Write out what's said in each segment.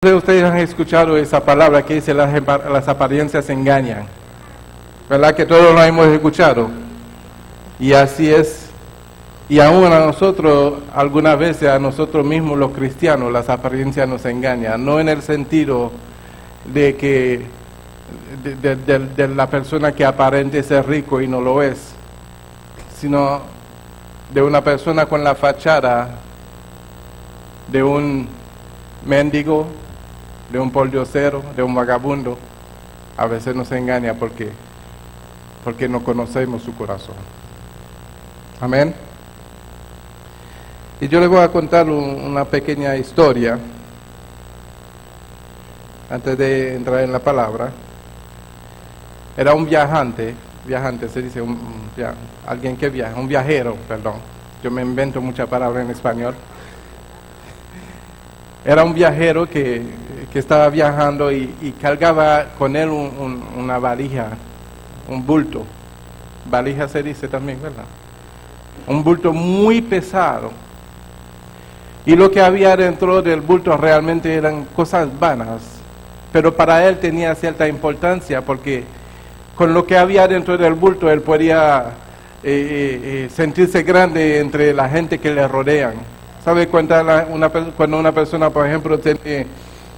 Ustedes han escuchado esa palabra que dice las apariencias engañan, ¿verdad? Que todos lo hemos escuchado. Y así es. Y aún a nosotros, algunas veces a nosotros mismos los cristianos, las apariencias nos engañan. No en el sentido de que de la persona que aparente ser rico y no lo es, sino de una persona con la fachada de un mendigo, de un pordiosero, de un vagabundo. A veces nos engaña porque no conocemos su corazón. Amén. Y yo les voy a contar una pequeña historia antes de entrar en la palabra. Era un viajante se dice, alguien que viaja, un viajero, perdón. Yo me invento muchas palabras en español. Era un viajero que estaba viajando y cargaba con él una valija, un bulto. Valija se dice también, ¿verdad? Un bulto muy pesado. Y lo que había dentro del bulto realmente eran cosas vanas, pero para él tenía cierta importancia porque con lo que había dentro del bulto él podía sentirse grande entre la gente que le rodean. ¿Sabe cuando una persona, por ejemplo, tiene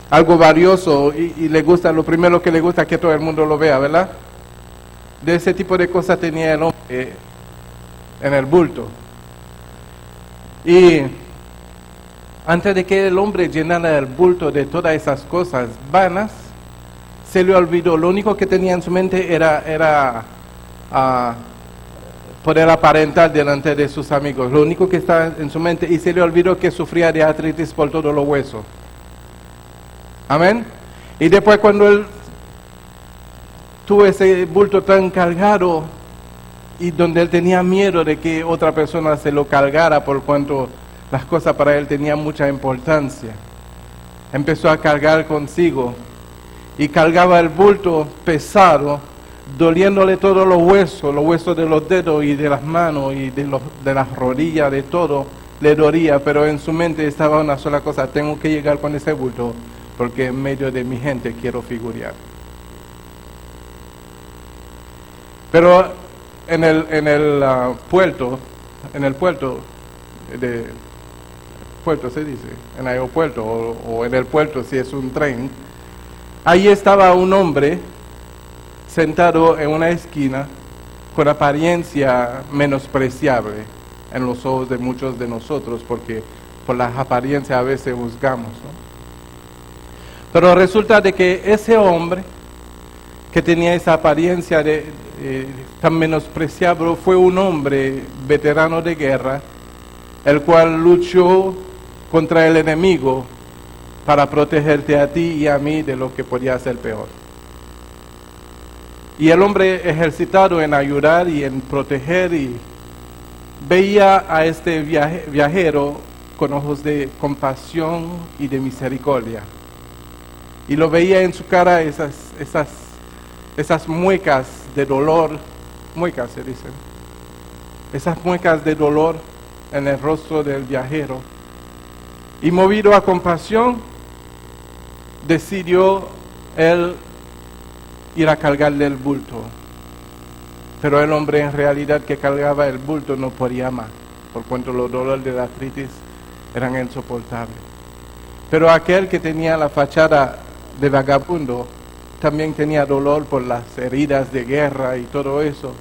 algo valioso y le gusta, lo primero que le gusta es que todo el mundo lo vea, ¿verdad? De ese tipo de cosas tenía el hombre en el bulto. Y antes de que el hombre llenara el bulto de todas esas cosas vanas, se le olvidó, lo único que tenía en su mente era poder aparentar delante de sus amigos, lo único que estaba en su mente, y se le olvidó que sufría de artritis por todos los huesos. Amén. Y después cuando él tuvo ese bulto tan cargado y donde él tenía miedo de que otra persona se lo cargara por cuanto las cosas para él tenían mucha importancia, empezó a cargar consigo y cargaba el bulto pesado, doliéndole todos los huesos de los dedos y de las manos y de las rodillas, de todo le dolía, pero en su mente estaba una sola cosa: tengo que llegar con ese bulto porque en medio de mi gente quiero figurar. Pero en el puerto se dice, en el aeropuerto o en el puerto si es un tren, ahí estaba un hombre sentado en una esquina con apariencia menospreciable en los ojos de muchos de nosotros, porque por las apariencias a veces juzgamos, ¿no? Pero resulta de que ese hombre que tenía esa apariencia tan menospreciable fue un hombre veterano de guerra, el cual luchó contra el enemigo para protegerte a ti y a mí de lo que podía ser peor. Y el hombre ejercitado en ayudar y en proteger, y veía a este viajero con ojos de compasión y de misericordia. Y lo veía en su cara esas muecas de dolor, muecas se dicen, esas muecas de dolor en el rostro del viajero. Y movido a compasión, decidió él ir a cargarle el bulto. Pero el hombre en realidad que cargaba el bulto no podía más, por cuanto los dolores de la artritis eran insoportables. Pero aquel que tenía la fachada de vagabundo también tenía dolor por las heridas de guerra y todo eso,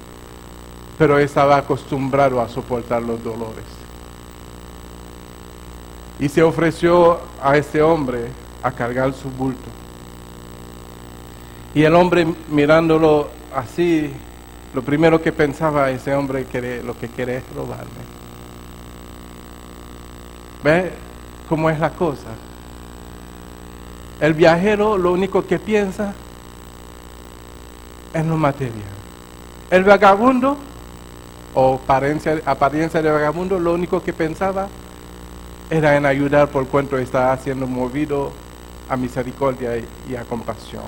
pero estaba acostumbrado a soportar los dolores. Y se ofreció a este hombre a cargar su bulto. Y el hombre, mirándolo así, lo primero que pensaba: ese hombre lo que quiere es robarme. ¿Ve cómo es la cosa? El viajero lo único que piensa es lo material. El vagabundo, o apariencia de vagabundo, lo único que pensaba era en ayudar por cuanto estaba siendo movido a misericordia y a compasión.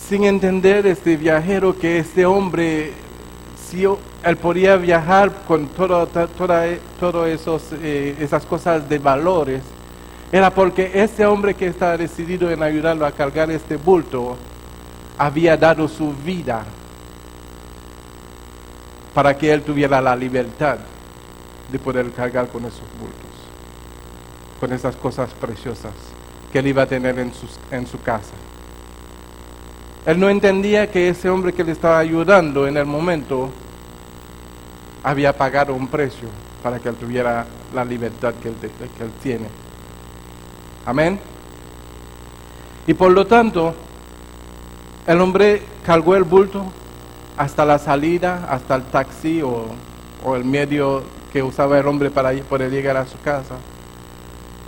Sin entender este viajero que este hombre, si él podía viajar con todas esas cosas de valores, era porque ese hombre que estaba decidido en ayudarlo a cargar este bulto, había dado su vida para que él tuviera la libertad de poder cargar con esos bultos, con esas cosas preciosas que él iba a tener en su casa. Él no entendía que ese hombre que le estaba ayudando en el momento había pagado un precio para que él tuviera la libertad que él tiene. Amén. Y por lo tanto, el hombre cargó el bulto hasta la salida, hasta el taxi o el medio que usaba el hombre para poder llegar a su casa.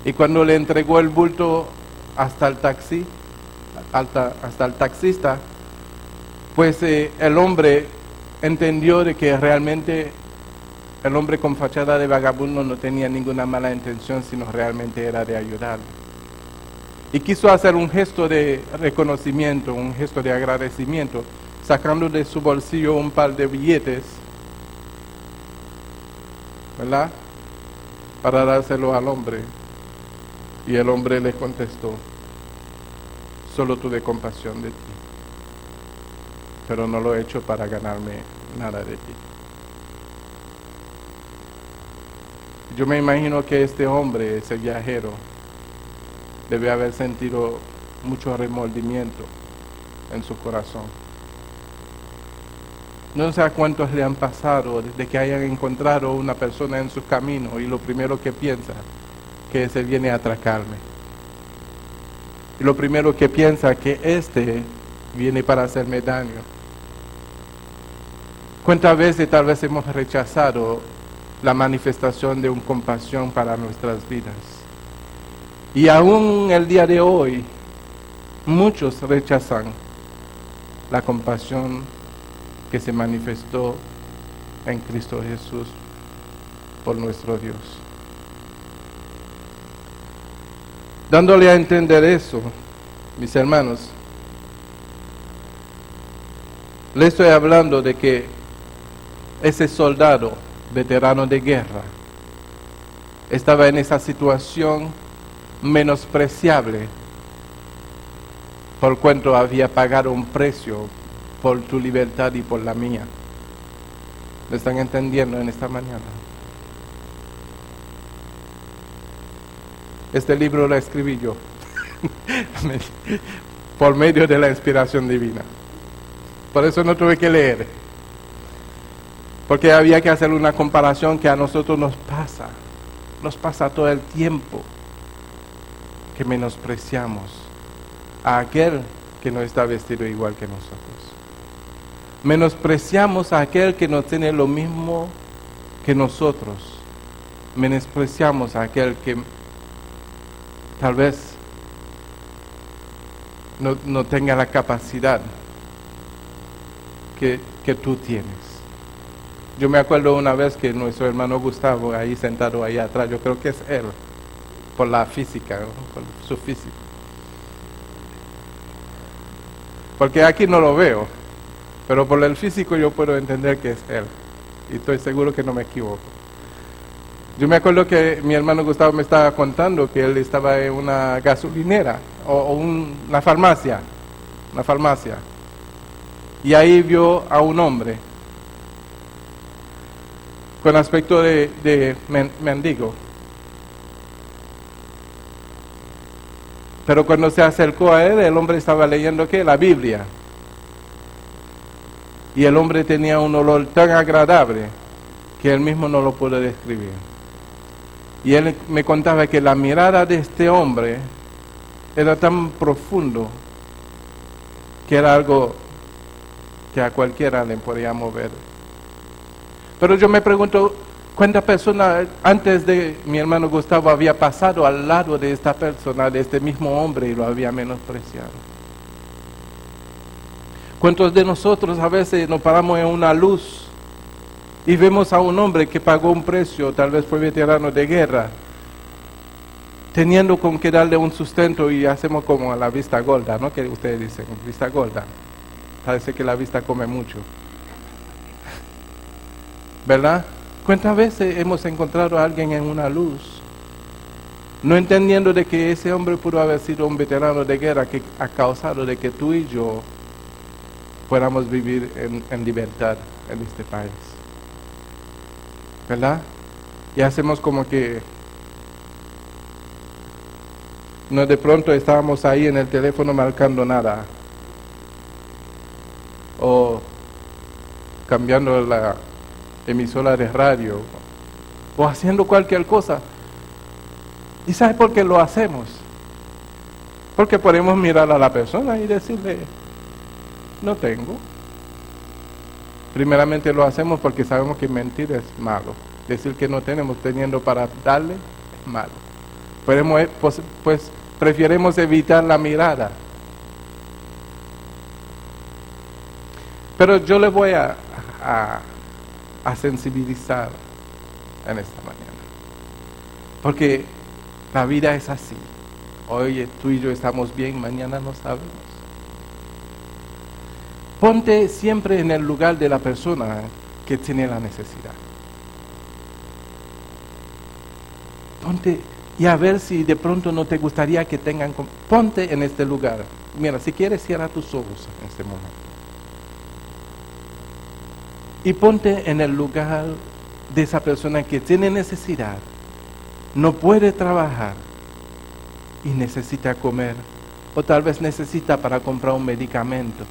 Y cuando le entregó el bulto hasta el taxi, hasta el taxista, pues el hombre entendió de que realmente el hombre con fachada de vagabundo no tenía ninguna mala intención, sino realmente era de ayudarle. Y quiso hacer un gesto de reconocimiento, un gesto de agradecimiento, sacando de su bolsillo un par de billetes, ¿verdad?, para dárselo al hombre. Y el hombre le contestó: solo tuve compasión de ti, pero no lo he hecho para ganarme nada de ti. Yo me imagino que este hombre, ese viajero, debe haber sentido mucho remordimiento en su corazón. No sé a cuántos le han pasado desde que hayan encontrado una persona en su camino y lo primero que piensa que se viene a atracarme. Y lo primero que piensa que este viene para hacerme daño. ¿Cuántas veces tal vez hemos rechazado la manifestación de una compasión para nuestras vidas? Y aún el día de hoy, muchos rechazan la compasión que se manifestó en Cristo Jesús por nuestro Dios. Dándole a entender eso, mis hermanos, le estoy hablando de que ese soldado veterano de guerra estaba en esa situación menospreciable por cuanto había pagado un precio por tu libertad y por la mía. ¿Me están entendiendo en esta mañana? Este libro lo escribí yo por medio de la inspiración divina. Por eso no tuve que leer, porque había que hacer una comparación que a nosotros nos pasa todo el tiempo, que menospreciamos a aquel que no está vestido igual que nosotros. Menospreciamos a aquel que no tiene lo mismo que nosotros. Menospreciamos a aquel que tal vez no tenga la capacidad que tú tienes. Yo me acuerdo una vez que nuestro hermano Gustavo, ahí sentado ahí atrás, yo creo que es él, por la física, ¿no?, por su físico. Porque aquí no lo veo, pero por el físico yo puedo entender que es él. Y estoy seguro que no me equivoco. Yo me acuerdo que mi hermano Gustavo me estaba contando que él estaba en una gasolinera o una farmacia. Y ahí vio a un hombre con aspecto de mendigo. Pero cuando se acercó a él, el hombre estaba leyendo ¿qué? La Biblia. Y el hombre tenía un olor tan agradable que él mismo no lo pudo describir. Y él me contaba que la mirada de este hombre era tan profundo que era algo que a cualquiera le podía mover. Pero yo me pregunto, ¿cuántas personas antes de mi hermano Gustavo había pasado al lado de esta persona, de este mismo hombre, y lo había menospreciado? ¿Cuántos de nosotros a veces nos paramos en una luz y vemos a un hombre que pagó un precio, tal vez fue veterano de guerra, teniendo con qué darle un sustento, y hacemos como a la vista gorda, ¿no? Que ustedes dicen, vista gorda. Parece que la vista come mucho, ¿verdad? ¿Cuántas veces hemos encontrado a alguien en una luz no entendiendo de que ese hombre pudo haber sido un veterano de guerra que ha causado de que tú y yo podamos vivir en libertad en este país. ¿Verdad? Y hacemos como que no, de pronto estábamos ahí en el teléfono marcando nada o cambiando la emisora de radio o haciendo cualquier cosa. ¿Y sabe por qué lo hacemos? Porque podemos mirar a la persona y decirle, no tengo. Primeramente lo hacemos porque sabemos que mentir es malo. Decir que no tenemos teniendo para darle es malo. Pues preferimos evitar la mirada. Pero yo le voy a sensibilizar en esta mañana. Porque la vida es así. Hoy tú y yo estamos bien, mañana no sabemos. Ponte siempre en el lugar de la persona que tiene la necesidad. Ponte y a ver si de pronto no te gustaría que tengan... Ponte en este lugar. Mira, si quieres cierra tus ojos en este momento. Y ponte en el lugar de esa persona que tiene necesidad, no puede trabajar y necesita comer, o tal vez necesita para comprar un medicamento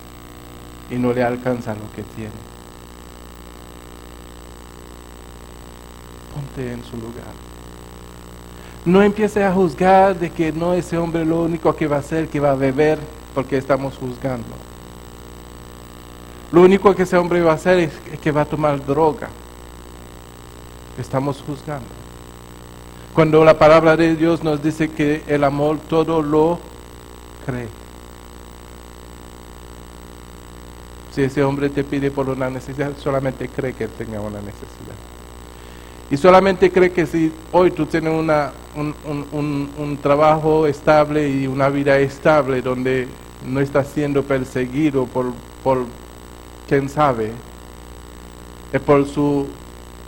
y no le alcanza lo que tiene. Ponte en su lugar. No empieces a juzgar de que no, ese hombre lo único que va a hacer, que va a beber, porque estamos juzgando. Lo único que ese hombre va a hacer es que va a tomar droga. Estamos juzgando. Cuando la palabra de Dios nos dice que el amor todo lo cree. Si ese hombre te pide por una necesidad, solamente cree que tenga una necesidad. Y solamente cree que si hoy tú tienes un trabajo estable y una vida estable donde no estás siendo perseguido por quién sabe, es por su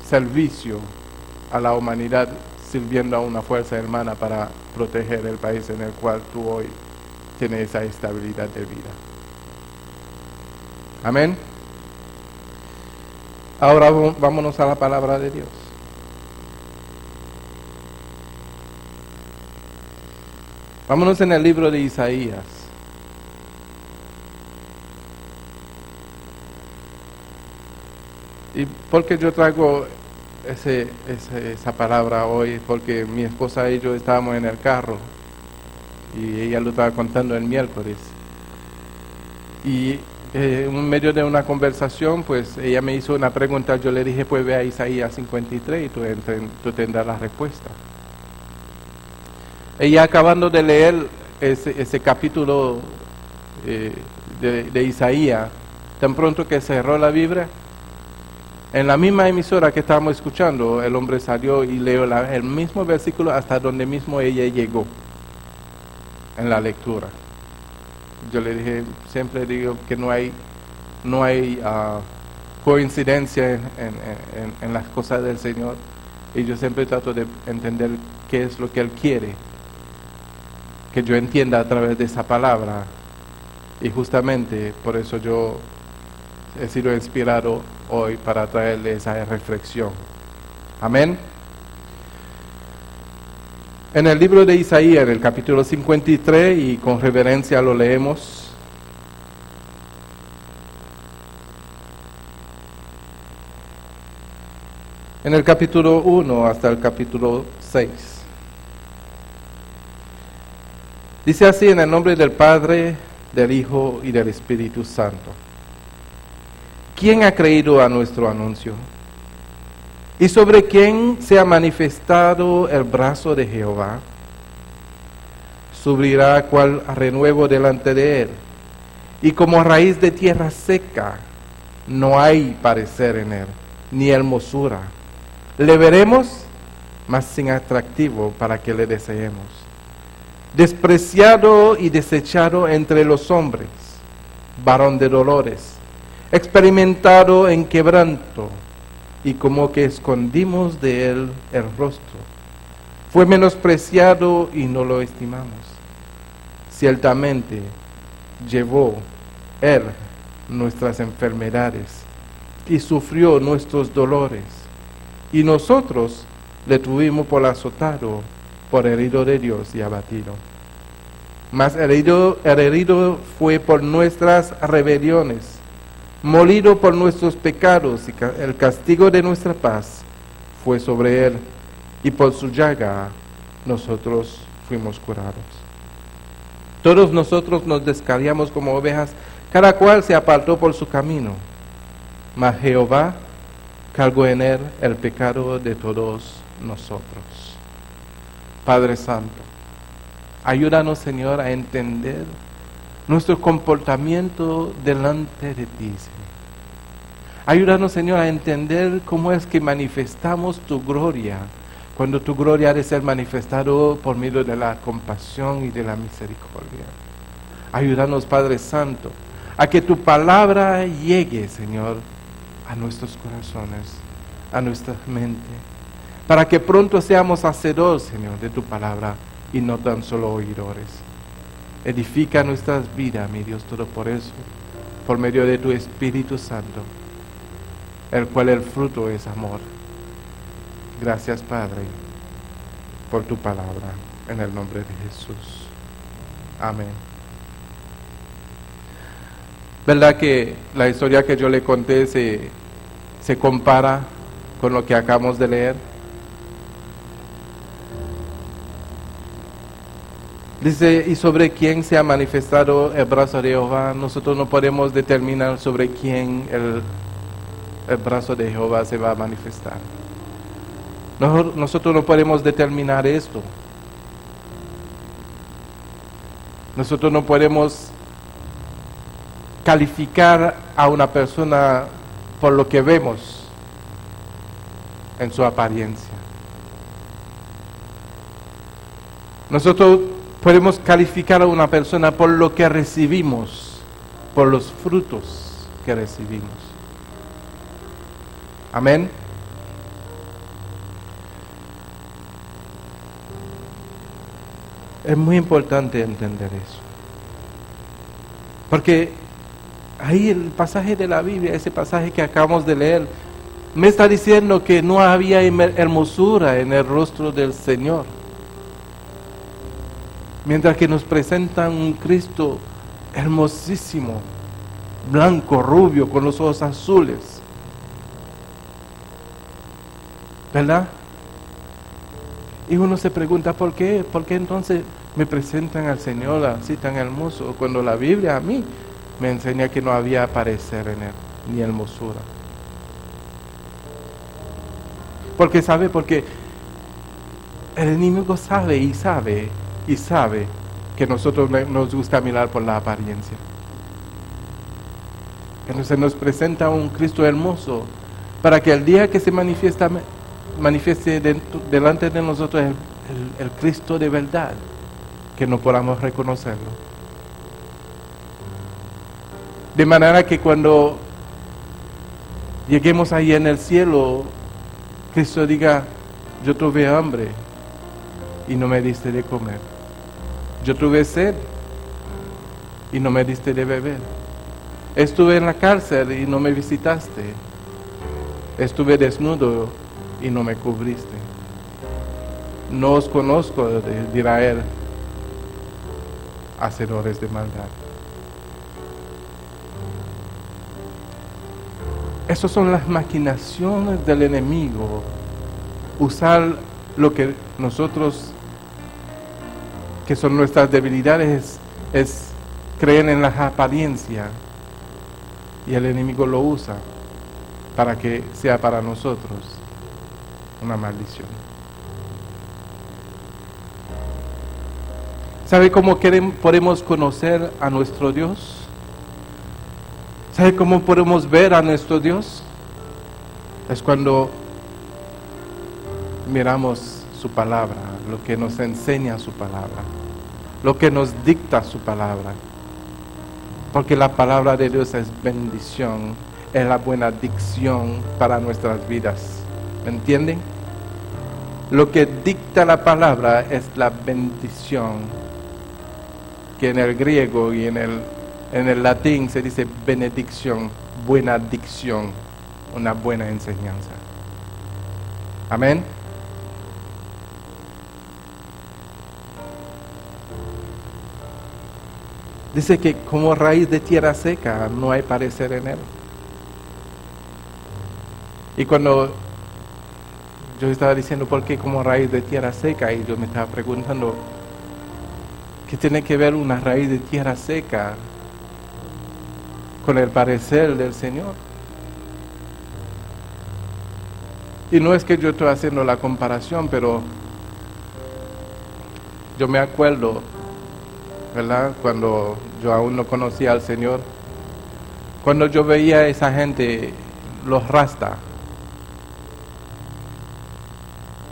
servicio a la humanidad, sirviendo a una fuerza hermana para proteger el país en el cual tú hoy tienes esa estabilidad de vida. Amén. Ahora vámonos a la palabra de Dios. Vámonos en el libro de Isaías. ¿Y por qué yo traigo esa palabra hoy? Porque mi esposa y yo estábamos en el carro y ella lo estaba contando el miércoles. Y en medio de una conversación, pues ella me hizo una pregunta. Yo le dije, pues ve a Isaías 53 y tú tendrás la respuesta. Ella acabando de leer ese capítulo de Isaías, tan pronto que cerró la Biblia, en la misma emisora que estábamos escuchando, el hombre salió y leyó el mismo versículo hasta donde mismo ella llegó en la lectura. Yo le dije, siempre digo que no hay coincidencia en las cosas del Señor, y yo siempre trato de entender qué es lo que Él quiere que yo entienda a través de esa palabra, y justamente por eso yo he sido inspirado hoy para traerle esa reflexión. Amén. En el libro de Isaías, en el capítulo 53, y con reverencia lo leemos. En el capítulo 1 hasta el capítulo 6. Dice así: en el nombre del Padre, del Hijo y del Espíritu Santo. ¿Quién ha creído a nuestro anuncio? ¿Y sobre quién se ha manifestado el brazo de Jehová? Subirá cual renuevo delante de él, y como raíz de tierra seca, no hay parecer en él, ni hermosura. Le veremos, mas sin atractivo para que le deseemos. Despreciado y desechado entre los hombres, varón de dolores, experimentado en quebranto, y como que escondimos de él el rostro. Fue menospreciado y no lo estimamos. Ciertamente llevó Él nuestras enfermedades y sufrió nuestros dolores. Y nosotros le tuvimos por azotado, por herido de Dios y abatido. Mas el herido fue por nuestras rebeliones, molido por nuestros pecados, y el castigo de nuestra paz fue sobre Él, y por su llaga nosotros fuimos curados. Todos nosotros nos descarriamos como ovejas, cada cual se apartó por su camino, mas Jehová cargó en Él el pecado de todos nosotros. Padre Santo, ayúdanos, Señor, a entender nuestro comportamiento delante de ti, Señor. Ayúdanos, Señor, a entender cómo es que manifestamos tu gloria, cuando tu gloria ha de ser manifestado por medio de la compasión y de la misericordia. Ayúdanos, Padre Santo, a que tu palabra llegue, Señor, a nuestros corazones, a nuestra mente, para que pronto seamos hacedores, Señor, de tu palabra y no tan solo oidores. Edifica nuestras vidas, mi Dios Todopoderoso, por medio de tu Espíritu Santo, el cual el fruto es amor. Gracias, Padre, por tu palabra, en el nombre de Jesús. Amén. ¿Verdad que la historia que yo le conté se compara con lo que acabamos de leer? Dice, y sobre quién se ha manifestado el brazo de Jehová. Nosotros no podemos determinar sobre quién el brazo de Jehová se va a manifestar. Nosotros no podemos determinar esto. Nosotros no podemos calificar a una persona por lo que vemos en su apariencia. Nosotros podemos calificar a una persona por lo que recibimos, por los frutos que recibimos. Amén. Es muy importante entender eso. Porque ahí el pasaje de la Biblia, ese pasaje que acabamos de leer, me está diciendo que no había hermosura en el rostro del Señor. Mientras que nos presentan un Cristo hermosísimo, blanco, rubio, con los ojos azules. ¿Verdad? Y uno se pregunta, ¿por qué? ¿Por qué entonces me presentan al Señor así tan hermoso? Cuando la Biblia a mí me enseña que no había parecer en Él, ni hermosura. Porque sabe, porque el enemigo sabe que nosotros nos gusta mirar por la apariencia. Entonces nos presenta un Cristo hermoso para que el día que se manifieste delante de nosotros el Cristo de verdad, que no podamos reconocerlo. De manera que cuando lleguemos ahí en el cielo, Cristo diga, yo tuve hambre y no me diste de comer. Yo tuve sed y no me diste de beber. Estuve en la cárcel y no me visitaste. Estuve desnudo y no me cubriste. No os conozco, dirá Él, hacedores de maldad. Esas son las maquinaciones del enemigo. Usar lo que nosotros, que son nuestras debilidades, es creer en las apariencias. Y el enemigo lo usa para que sea para nosotros una maldición. ¿Sabe cómo podemos conocer a nuestro Dios? ¿Sabe cómo podemos ver a nuestro Dios? Es cuando miramos su palabra, lo que nos enseña su palabra, lo que nos dicta su palabra. Porque la palabra de Dios es bendición, es la buena dicción para nuestras vidas. ¿Me entienden? Lo que dicta la palabra es la bendición, que en el griego y en el latín se dice benedicción, buena dicción, una buena enseñanza. Amén. Dice que como raíz de tierra seca no hay parecer en él. Y cuando yo estaba diciendo por qué como raíz de tierra seca, y yo me estaba preguntando, ¿qué tiene que ver una raíz de tierra seca con el parecer del Señor? Y no es que yo estoy haciendo la comparación, pero yo me acuerdo, ¿verdad? Cuando yo aún no conocía al Señor, cuando yo veía a esa gente, los rasta,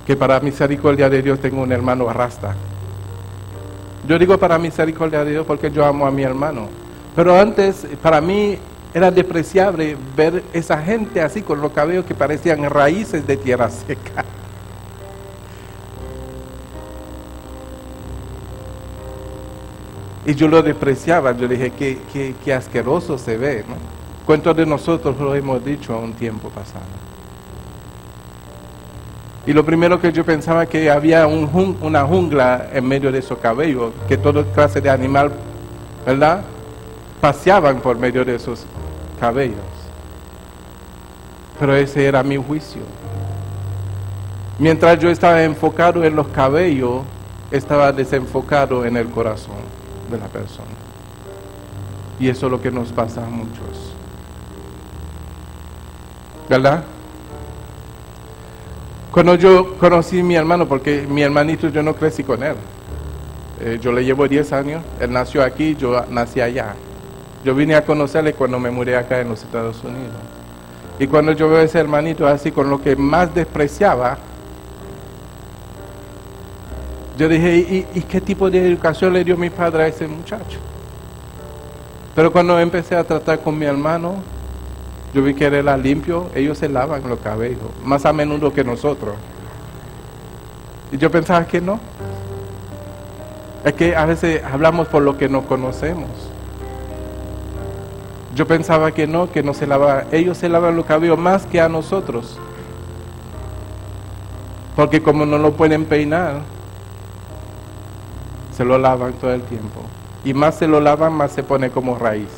que para misericordia de Dios tengo un hermano rasta. Yo digo para misericordia de Dios porque yo amo a mi hermano. Pero antes, para mí, era despreciable ver esa gente así con los cabellos que parecían raíces de tierra seca. Y yo lo despreciaba, yo dije, qué asqueroso se ve, ¿no? ¿Cuántos de nosotros lo hemos dicho a un tiempo pasado? Y lo primero que yo pensaba que había una jungla en medio de esos cabellos, que toda clase de animal, ¿verdad?, paseaban por medio de esos cabellos. Pero ese era mi juicio. Mientras yo estaba enfocado en los cabellos, estaba desenfocado en el corazón de la persona. Y eso es lo que nos pasa a muchos, ¿verdad? Cuando yo conocí a mi hermano, porque mi hermanito yo no crecí con él, yo le llevo 10 años, él nació aquí, yo nací allá. Yo vine a conocerle cuando me mudé acá en los Estados Unidos. Y cuando yo veo a ese hermanito así, con lo que más despreciaba, yo dije, ¿y qué tipo de educación le dio mi padre a ese muchacho? Pero cuando empecé a tratar con mi hermano, yo vi que él era limpio, ellos se lavan los cabellos, más a menudo que nosotros. Y yo pensaba que no. Es que a veces hablamos por lo que no conocemos. Yo pensaba que no se lavaban, ellos se lavan los cabellos más que a nosotros. Porque como no lo pueden peinar, se lo lavan todo el tiempo. Y más se lo lavan, más se pone como raíz.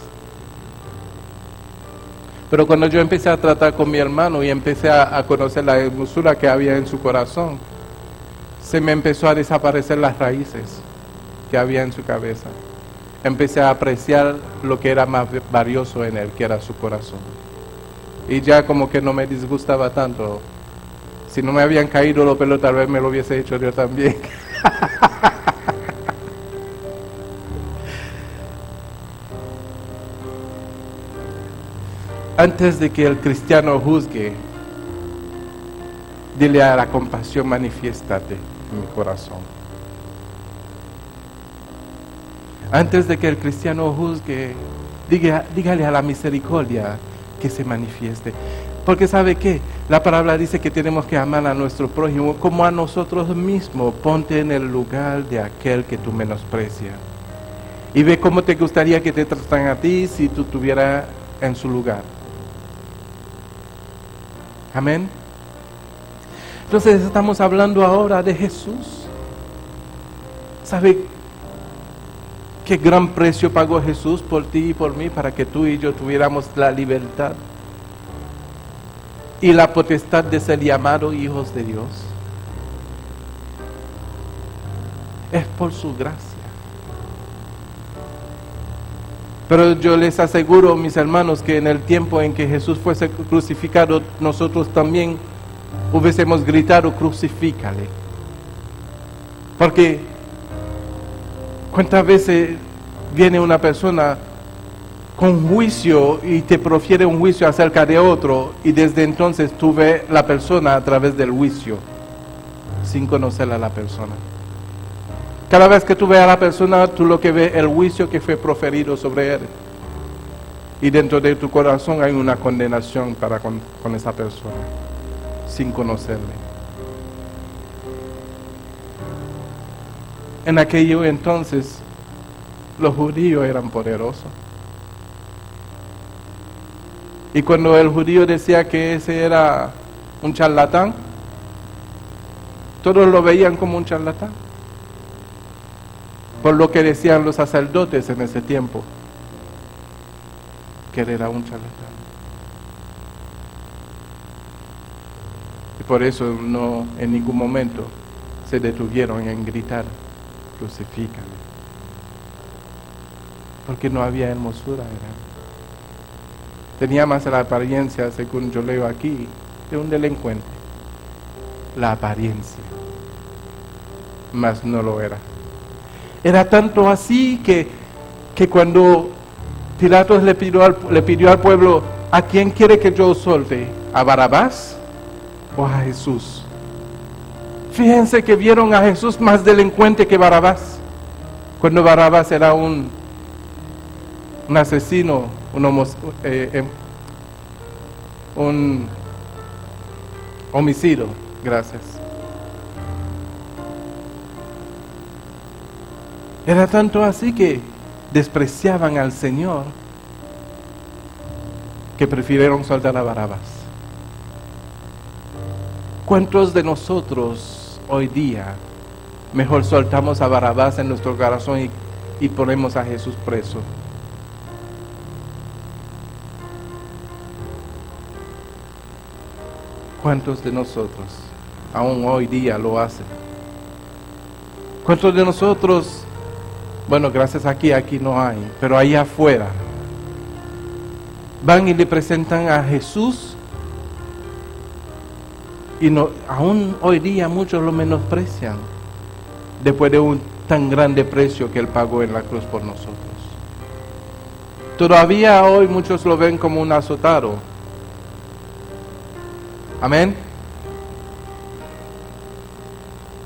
Pero cuando yo empecé a tratar con mi hermano y empecé a conocer la hermosura que había en su corazón, se me empezó a desaparecer las raíces que había en su cabeza. Empecé a apreciar lo que era más valioso en él, que era su corazón. Y ya como que no me disgustaba tanto. Si no me habían caído los pelos, tal vez me lo hubiese hecho yo también. Antes de que el cristiano juzgue, dile a la compasión, manifiéstate en mi corazón. Antes de que el cristiano juzgue, dígale a la misericordia que se manifieste. Porque ¿sabe qué? La palabra dice que tenemos que amar a nuestro prójimo como a nosotros mismos. Ponte en el lugar de aquel que tú menosprecias. Y ve cómo te gustaría que te tratan a ti si tú estuvieras en su lugar. Amén. Entonces estamos hablando ahora de Jesús. ¿Sabe qué gran precio pagó Jesús por ti y por mí para que tú y yo tuviéramos la libertad y la potestad de ser llamados hijos de Dios? Es por su gracia. Pero yo les aseguro, mis hermanos, que en el tiempo en que Jesús fuese crucificado, nosotros también hubiésemos gritado, crucifícale. Porque ¿cuántas veces viene una persona con juicio y te profiere un juicio acerca de otro, y desde entonces tú ves la persona a través del juicio, sin conocer a la persona? Cada vez que tú ves a la persona, tú lo que ves el juicio que fue proferido sobre él. Y dentro de tu corazón hay una condenación para con esa persona, sin conocerle. en aquello entonces los judíos eran poderosos. Y cuando el judío decía que ese era un charlatán, todos lo veían como un charlatán, por lo que decían los sacerdotes en ese tiempo, que él era un charlatán. Y por eso no en ningún momento se detuvieron en gritar, crucifícale. Porque no había hermosura, ¿verdad? Tenía más la apariencia, según yo leo aquí, de un delincuente. La apariencia. Mas no lo era. Era tanto así que cuando Pilatos le pidió al pueblo, ¿a quién quiere que yo suelte? ¿A Barrabás o a Jesús? Fíjense que vieron a Jesús más delincuente que Barrabás. Cuando Barrabás era un asesino, un homicidio. Gracias. Era tanto así que despreciaban al Señor que prefirieron soltar a Barrabás. ¿Cuántos de nosotros hoy día mejor soltamos a Barrabás en nuestro corazón y ponemos a Jesús preso? ¿Cuántos de nosotros aún hoy día lo hacen? ¿Cuántos de nosotros, bueno, gracias aquí no hay, pero allá afuera, van y le presentan a Jesús y no, aún hoy día muchos lo menosprecian después de un tan grande precio que Él pagó en la cruz por nosotros? Todavía hoy muchos lo ven como un azotado. Amén.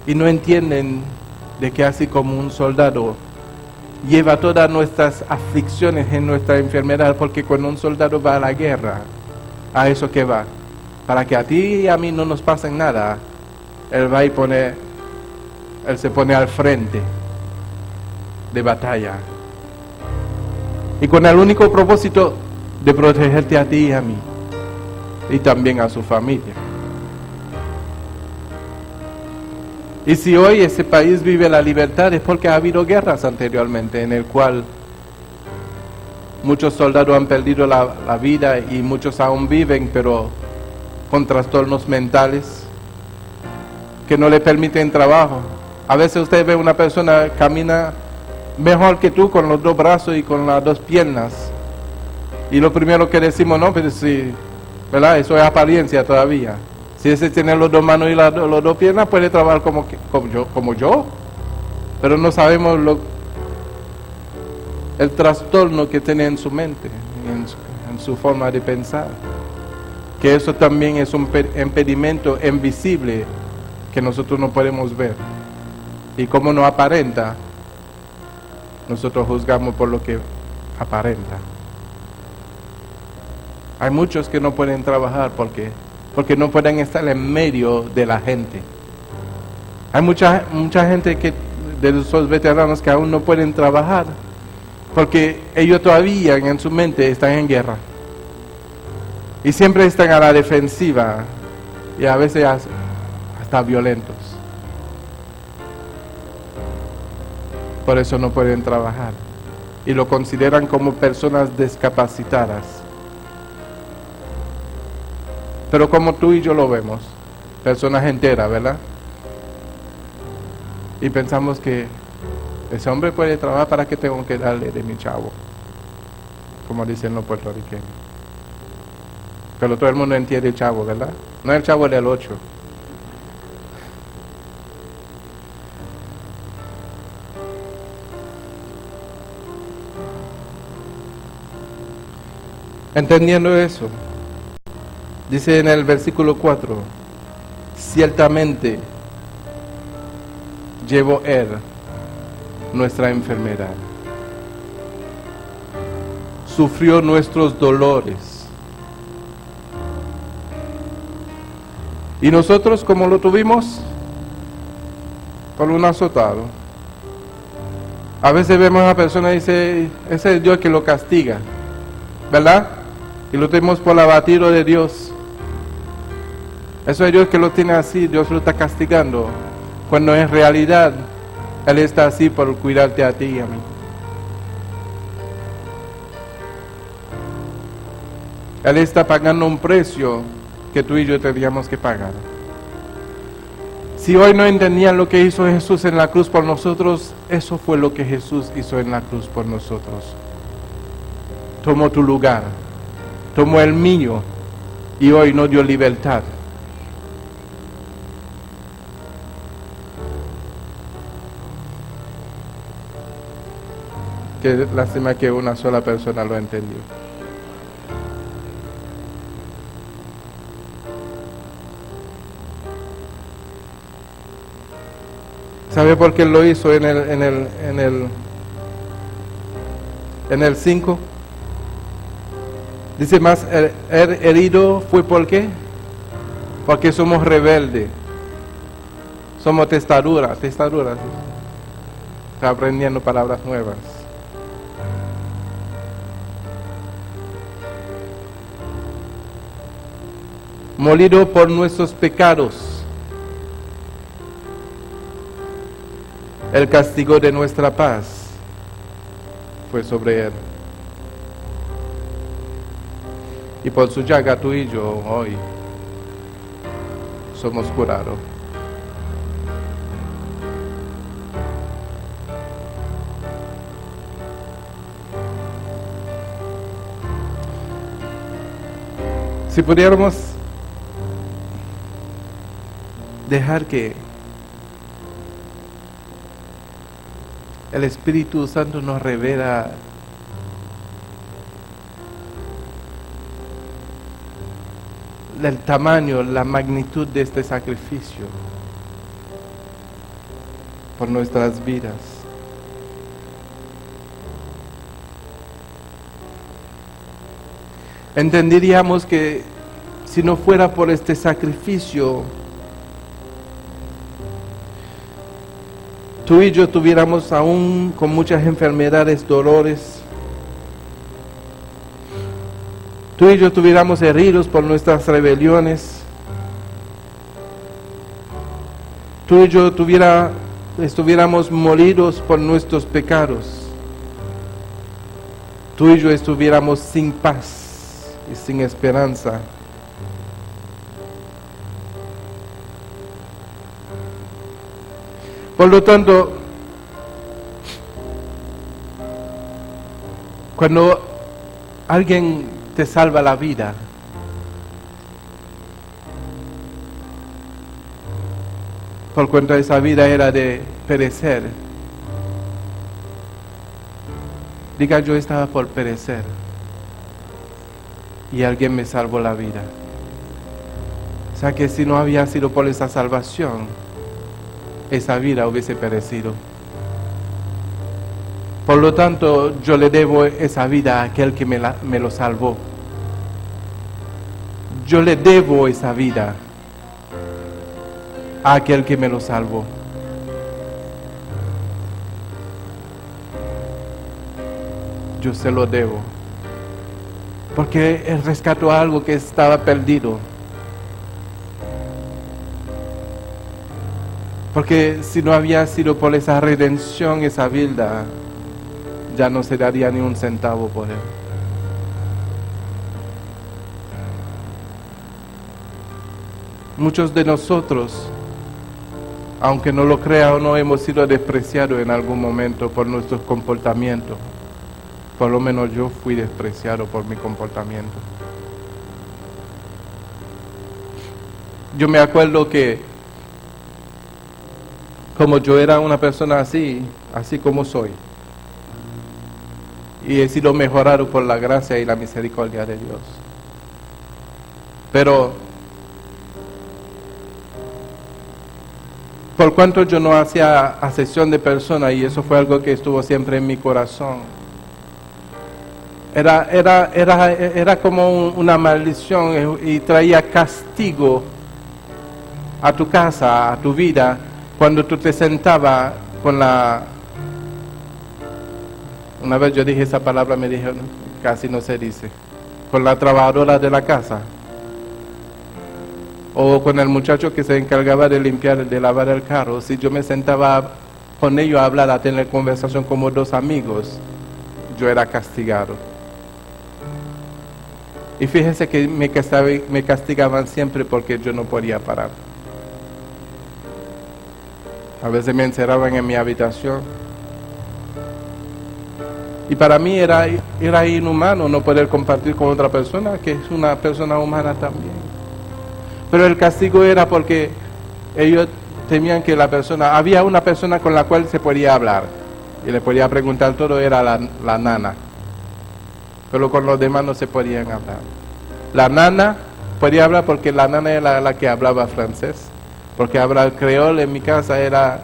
Y no entienden de que así como un soldado lleva todas nuestras aflicciones en nuestra enfermedad, porque cuando un soldado va a la guerra, a eso que va, para que a ti y a mí no nos pasen nada, él va y él se pone al frente de batalla. Y con el único propósito de protegerte a ti y a mí. Y también a su familia. Y si hoy ese país vive la libertad es porque ha habido guerras anteriormente en el cual muchos soldados han perdido la vida y muchos aún viven, pero con trastornos mentales que no le permiten trabajo. A veces usted ve una persona camina mejor que tú con los dos brazos y con las dos piernas. Y lo primero que decimos, no, pero si... ¿verdad? Eso es apariencia todavía. Si ese tiene los dos manos y las dos piernas, puede trabajar como yo. Pero no sabemos el trastorno que tiene en su mente, en su forma de pensar. Que eso también es un impedimento invisible que nosotros no podemos ver. Y como no aparenta, nosotros juzgamos por lo que aparenta. Hay muchos que no pueden trabajar porque no pueden estar en medio de la gente. Hay mucha gente de esos veteranos que aún no pueden trabajar porque ellos todavía en su mente están en guerra. Y siempre están a la defensiva y a veces hasta violentos. Por eso no pueden trabajar. Y lo consideran como personas discapacitadas. Pero como tú y yo lo vemos, personas enteras, ¿verdad? Y pensamos que ese hombre puede trabajar, ¿para qué tengo que darle de mi chavo? Como dicen los puertorriqueños. Pero todo el mundo entiende el chavo, ¿verdad? No el chavo del 8. Entendiendo eso, dice en el versículo 4, ciertamente llevó Él nuestra enfermedad, sufrió nuestros dolores. ¿Y nosotros cómo lo tuvimos? Con un azotado. A veces vemos a una persona y dice, ese es el Dios que lo castiga, ¿verdad? Y lo tenemos por abatido de Dios. Eso es Dios que lo tiene así, Dios lo está castigando, cuando en realidad Él está así por cuidarte a ti y a mí. Él está pagando un precio que tú y yo tendríamos que pagar. Si hoy no entendían lo que hizo Jesús en la cruz por nosotros, eso fue lo que Jesús hizo en la cruz por nosotros. Tomó tu lugar, tomó el mío y hoy nos dio libertad. Qué lástima que una sola persona lo entendió. ¿Sabe por qué lo hizo en el 5? Dice más, el herido fue ¿por qué? Porque somos rebeldes. Somos testaduras. Está aprendiendo palabras nuevas. Molido por nuestros pecados. El castigo de nuestra paz fue sobre Él. Y por su llaga tú y yo hoy somos curados. Si pudiéramos dejar que el Espíritu Santo nos revela el tamaño, la magnitud de este sacrificio por nuestras vidas. Entenderíamos que si no fuera por este sacrificio, tú y yo tuviéramos aún con muchas enfermedades, dolores. Tú y yo tuviéramos heridos por nuestras rebeliones. Tú y yo estuviéramos molidos por nuestros pecados. Tú y yo estuviéramos sin paz y sin esperanza. Por lo tanto, cuando alguien te salva la vida, por cuanto esa vida era de perecer, diga, yo estaba por perecer y alguien me salvó la vida. O sea que si no había sido por esa salvación, esa vida hubiese perecido. Por lo tanto, yo le debo esa vida a aquel que me lo salvó. Yo le debo esa vida a aquel que me lo salvó. Yo se lo debo. Porque Él rescató algo que estaba perdido. Porque si no había sido por esa redención, esa vida, ya no se daría ni un centavo por Él. Muchos de nosotros, aunque no lo crea o no, hemos sido despreciados en algún momento por nuestros comportamientos. Por lo menos yo fui despreciado por mi comportamiento. Yo me acuerdo que como yo era una persona así como soy, y he sido mejorado por la gracia y la misericordia de Dios. Pero por cuanto yo no hacía acepción de persona, y eso fue algo que estuvo siempre en mi corazón, era como una maldición y traía castigo a tu casa, a tu vida, cuando tú te sentabas con la Una vez yo dije esa palabra, me dijeron, casi no se dice. Con la trabajadora de la casa. O con el muchacho que se encargaba de limpiar, de lavar el carro. Si yo me sentaba con ellos a hablar, a tener conversación como dos amigos, yo era castigado. Y fíjense que me castigaban siempre porque yo no podía parar. A veces me encerraban en mi habitación. Y para mí era inhumano no poder compartir con otra persona que es una persona humana también. Pero el castigo era porque ellos temían que había una persona con la cual se podía hablar y le podía preguntar todo, era la nana. Pero con los demás no se podían hablar. La nana podía hablar porque la nana era la que hablaba francés, porque hablar creol en mi casa era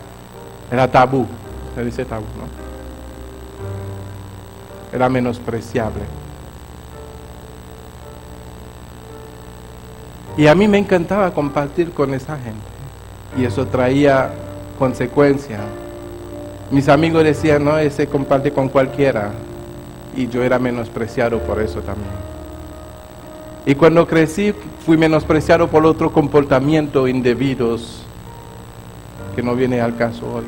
tabú, se dice tabú, ¿no? Era menospreciable. Y a mí me encantaba compartir con esa gente. Y eso traía consecuencias. Mis amigos decían, no, ese comparte con cualquiera. Y yo era menospreciado por eso también. Y cuando crecí, fui menospreciado por otros comportamientos indebidos, que no viene al caso hoy.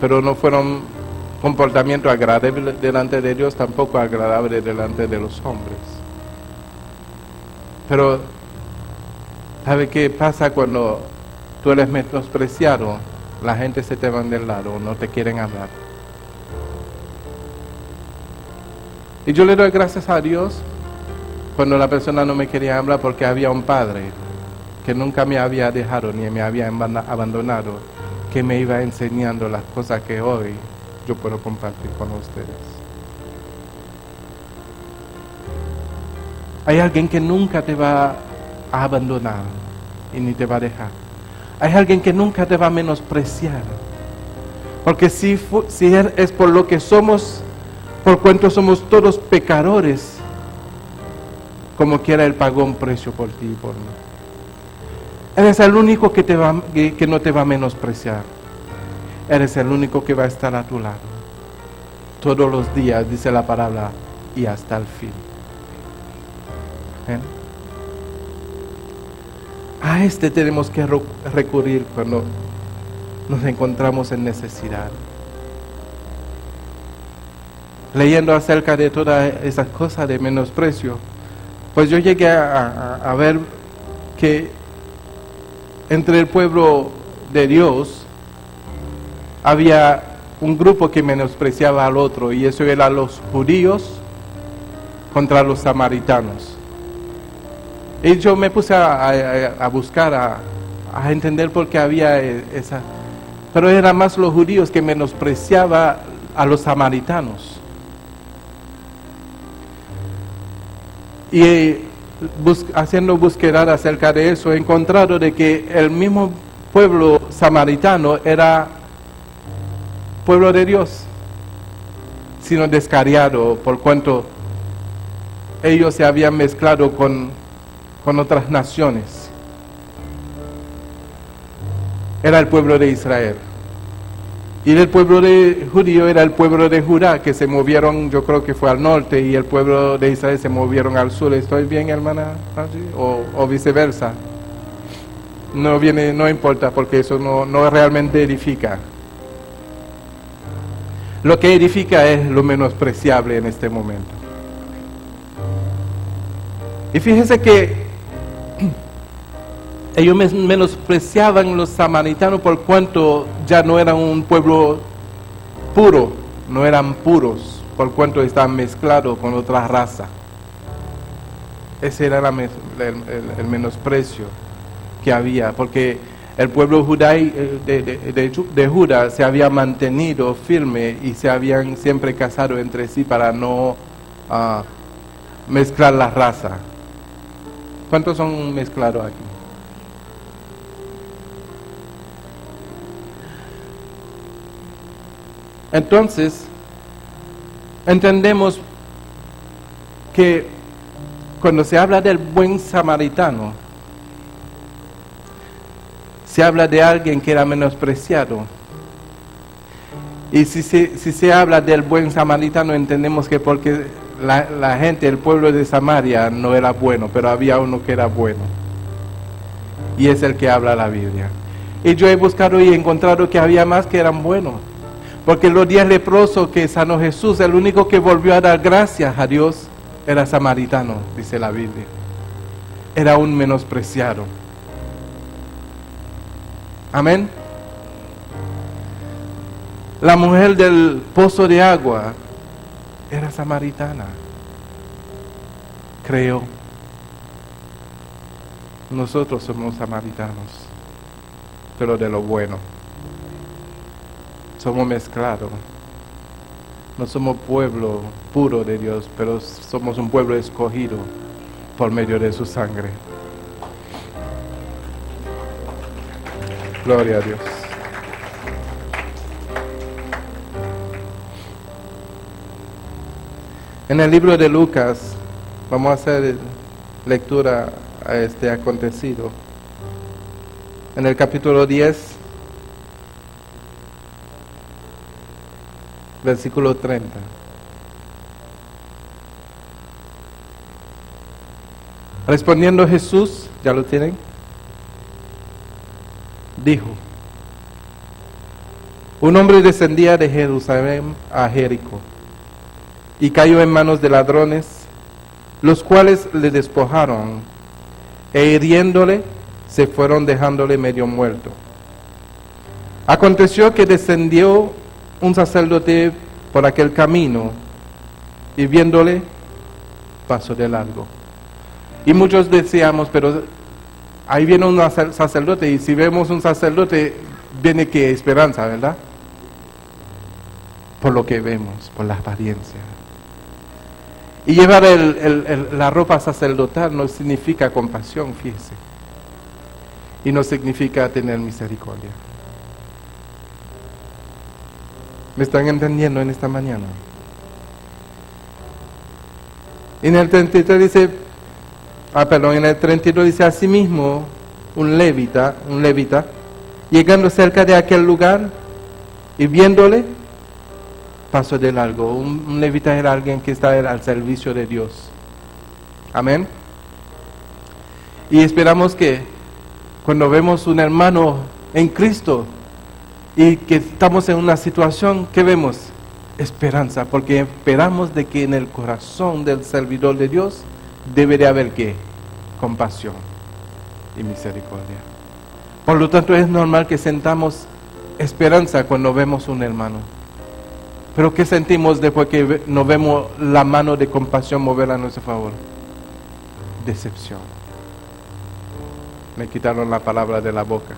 Pero no fueron comportamiento agradable delante de Dios, tampoco agradable delante de los hombres. Pero, ¿sabe qué pasa cuando tú eres menospreciado? La gente se te van del lado, no te quieren hablar. Y yo le doy gracias a Dios cuando la persona no me quería hablar, porque había un padre que nunca me había dejado ni me había abandonado, que me iba enseñando las cosas que hoy yo puedo compartir con ustedes. Hay alguien que nunca te va a abandonar y ni te va a dejar. Hay alguien que nunca te va a menospreciar. Porque si es por lo que somos, por cuanto somos todos pecadores, como quiera Él pagó un precio por ti y por mí. Eres el único que no te va a menospreciar. Eres el único que va a estar a tu lado. Todos los días, dice la palabra, y hasta el fin. ¿Eh? A este tenemos que recurrir cuando nos encontramos en necesidad. Leyendo acerca de todas esas cosas de menosprecio, pues yo llegué a ver que entre el pueblo de Dios había un grupo que menospreciaba al otro, y eso eran los judíos contra los samaritanos. Y yo me puse a buscar, a entender por qué había esa. Pero eran más los judíos que menospreciaban a los samaritanos. Y haciendo búsqueda acerca de eso, he encontrado de que el mismo pueblo samaritano era pueblo de Dios, sino descarriado, por cuanto ellos se habían mezclado con otras naciones. Era el pueblo de Israel. Y el pueblo de judío era el pueblo de Judá, que se movieron, yo creo que fue al norte, y el pueblo de Israel se movieron al sur. ¿Estoy bien, hermana? O viceversa. No importa, porque eso no realmente edifica. Lo que edifica es lo menospreciable en este momento. Y fíjense que ellos menospreciaban los samaritanos por cuanto ya no eran un pueblo puro, no eran puros, por cuanto estaban mezclados con otra raza. Ese era el menosprecio que había, porque el pueblo de Judá se había mantenido firme y se habían siempre casado entre sí para no mezclar la raza. ¿Cuántos son mezclados aquí? Entonces, entendemos que cuando se habla del buen samaritano, se habla de alguien que era menospreciado. Y si se habla del buen samaritano, entendemos que porque la gente, el pueblo de Samaria no era bueno, pero había uno que era bueno. Y es el que habla la Biblia. Y yo he buscado y he encontrado que había más que eran buenos. Porque los 10 leprosos que sanó Jesús, el único que volvió a dar gracias a Dios era samaritano, dice la Biblia. Era un menospreciado. Amén. La mujer del pozo de agua era samaritana. Creo. Nosotros somos samaritanos, pero de lo bueno. Somos mezclados. No somos pueblo puro de Dios, pero somos un pueblo escogido por medio de su sangre. Gloria a Dios. En el libro de Lucas, vamos a hacer lectura a este acontecido. En el capítulo 10, versículo 30. Respondiendo Jesús, ¿ya lo tienen? Dijo: un hombre descendía de Jerusalén a Jericó y cayó en manos de ladrones, los cuales le despojaron e hiriéndole se fueron dejándole medio muerto. Aconteció que descendió un sacerdote por aquel camino y viéndole pasó de largo. Y muchos decíamos, pero ahí viene un sacerdote, y si vemos un sacerdote viene que esperanza, ¿verdad? Por lo que vemos, por la apariencia. Y llevar la ropa sacerdotal no significa compasión, fíjese. Y no significa tener misericordia. ¿Me están entendiendo en esta mañana? En el 33 dice, en el 32 dice: asimismo, un levita, llegando cerca de aquel lugar y viéndole, pasó de largo. Un levita era alguien que está al servicio de Dios. Amén. Y esperamos que cuando vemos un hermano en Cristo y que estamos en una situación, ¿qué vemos? Esperanza, porque esperamos de que en el corazón del servidor de Dios debe de haber ¿qué? Compasión y misericordia. Por lo tanto, es normal que sentamos esperanza cuando vemos un hermano. Pero ¿qué sentimos después que no vemos la mano de compasión mover a nuestro favor? Decepción. Me quitaron la palabra de la boca.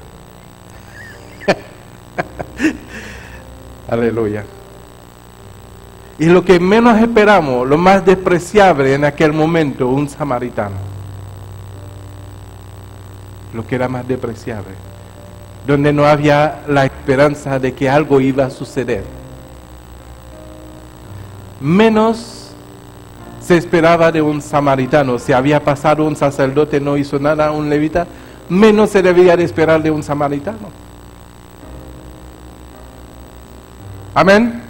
Aleluya. Y lo que menos esperamos, lo más despreciable en aquel momento, un samaritano. Lo que era más despreciable. Donde no había la esperanza de que algo iba a suceder. Menos se esperaba de un samaritano. Si había pasado un sacerdote, no hizo nada, un levita, menos se debía de esperar de un samaritano. Amén.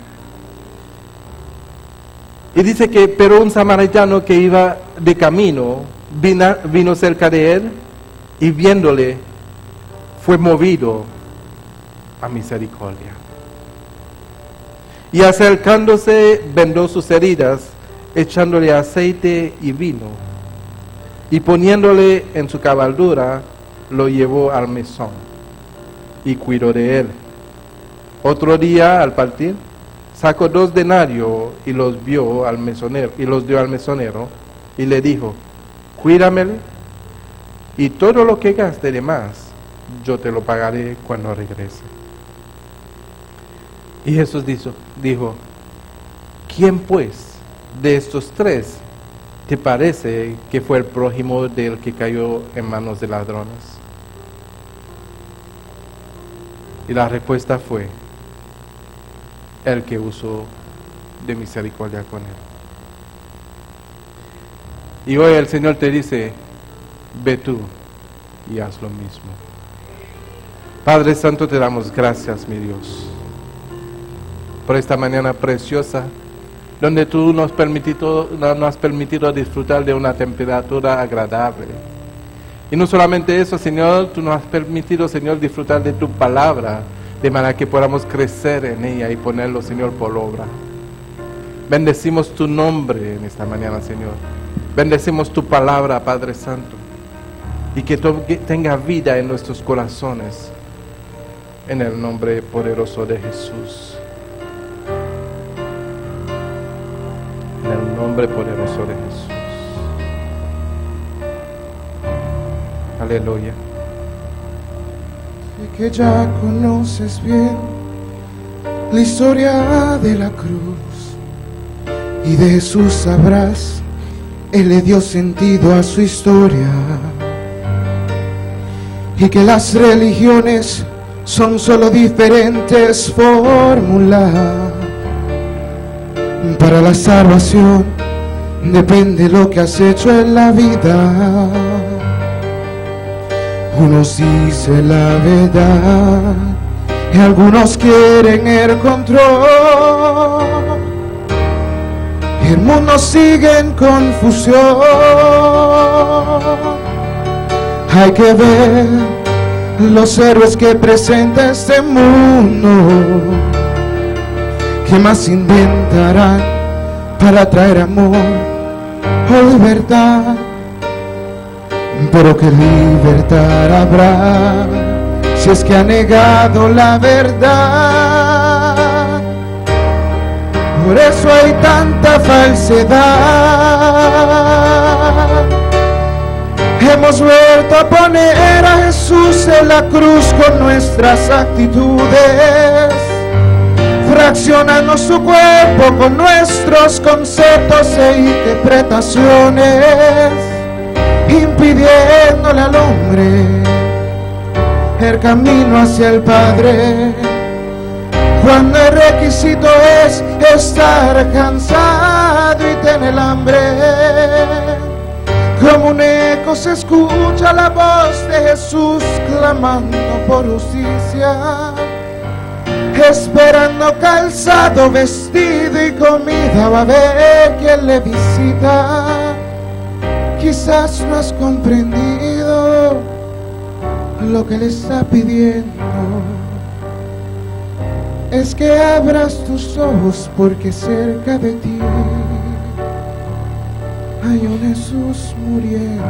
Y dice que, pero un samaritano que iba de camino, vino cerca de él y viéndole, fue movido a misericordia. Y acercándose, vendó sus heridas, echándole aceite y vino, y poniéndole en su cabalgadura, lo llevó al mesón, y cuidó de él. Otro día, al partir, sacó 2 denarios y los dio al mesonero, y le dijo: cuídamele, y todo lo que gaste de más, yo te lo pagaré cuando regrese. Y Jesús dijo: ¿quién pues de estos 3 te parece que fue el prójimo del que cayó en manos de ladrones? Y la respuesta fue: el que usó de misericordia con él. Y hoy el Señor te dice: ve tú y haz lo mismo. Padre Santo, te damos gracias, mi Dios. por esta mañana preciosa, donde tú nos has permitido disfrutar de una temperatura agradable. Y no solamente eso, Señor, tú nos has permitido, Señor, disfrutar de tu palabra, de manera que podamos crecer en ella y ponerlo, Señor, por obra. Bendecimos tu nombre en esta mañana, Señor. Bendecimos tu palabra, Padre Santo, y que tenga vida en nuestros corazones, en el nombre poderoso de Jesús. En el nombre poderoso de Jesús. Aleluya. Sé que ya conoces bien la historia de la cruz, y de Jesús sabrás, Él le dio sentido a su historia, y que las religiones son solo diferentes fórmulas. Para la salvación depende lo que has hecho en la vida. Unos dicen la verdad y algunos quieren el control. El mundo sigue en confusión. Hay que ver los héroes que presenta este mundo. ¿Qué más inventarán para traer amor o libertad? Pero ¿qué libertad habrá si es que ha negado la verdad? Por eso hay tanta falsedad. Hemos vuelto a poner a Jesús en la cruz con nuestras actitudes, fraccionando su cuerpo con nuestros conceptos e interpretaciones, impidiéndole al hombre el camino hacia el Padre, cuando el requisito es estar cansado y tener hambre. Como un eco se escucha la voz de Jesús clamando por justicia, esperando calzado, vestido y comida. Va a ver quien le visita. Quizás no has comprendido lo que le está pidiendo. Es que abras tus ojos, porque cerca de ti hay un Jesús muriendo.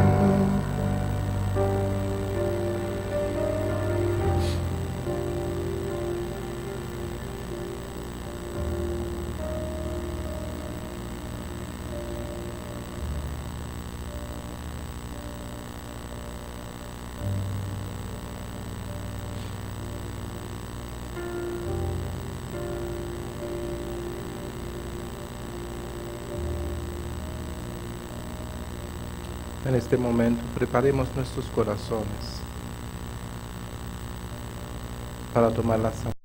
En este momento preparemos nuestros corazones para tomar la Santa